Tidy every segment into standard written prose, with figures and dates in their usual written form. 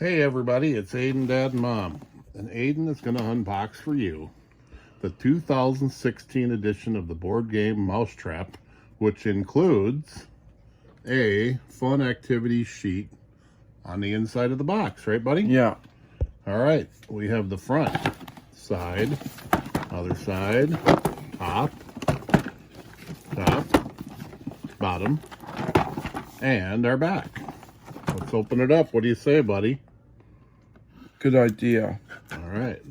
Hey everybody, it's Aiden, Dad, and Mom. And Aiden is going to unbox for you the 2016 edition of the board game Mousetrap, which includes a fun activity sheet on the inside of the box, right buddy? Yeah. Alright, we have the front, side, other side, top, bottom, and our back. Let's open it up. What do you say, buddy? Good idea. All right.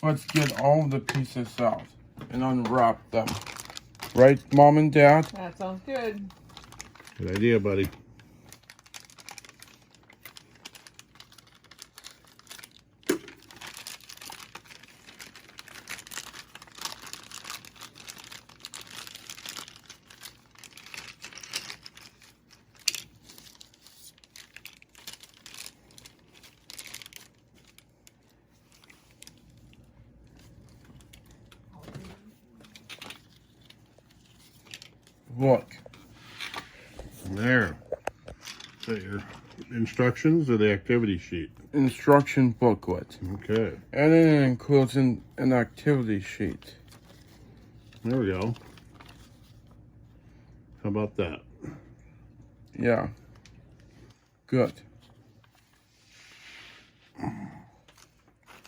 Let's get all the pieces out and unwrap them. Right, Mom and Dad? That sounds good. Good idea, buddy. Look. There. Is that your instructions or the activity sheet? Instruction booklet. Okay. And it includes an activity sheet. There we go. How about that? Yeah. Good.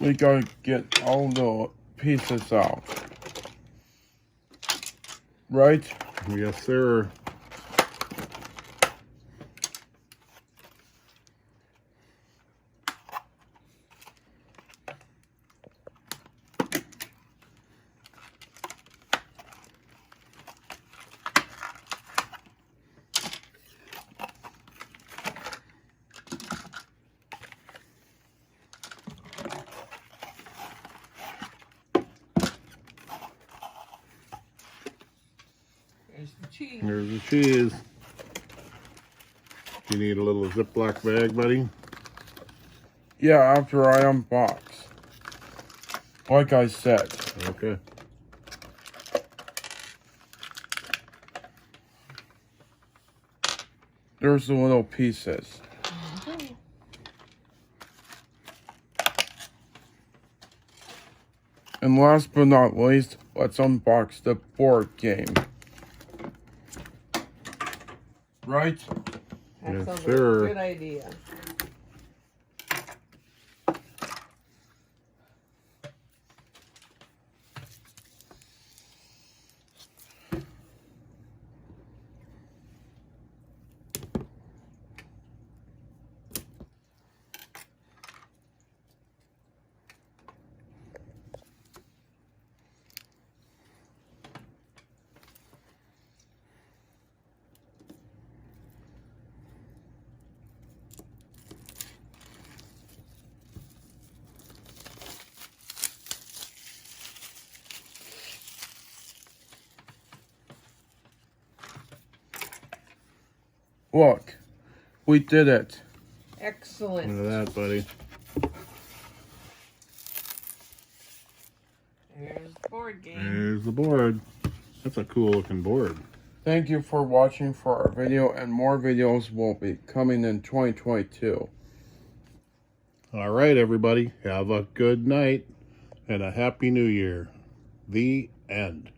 We gotta get all the pieces out. Right? Yes, sir. There's the cheese. There's the cheese. You need a little Ziploc bag, buddy? Yeah, after I unbox. Like I said. Okay. There's the little pieces. And last but not least, let's unbox the board game. Right? That Yes, sounds sir. like a good idea. Look, we did it. Excellent. Look at that, buddy. There's the board game. There's the board. That's a cool looking board. Thank you for watching for our video, and more videos will be coming in 2022. All right, everybody. Have a good night and a happy new year. The end.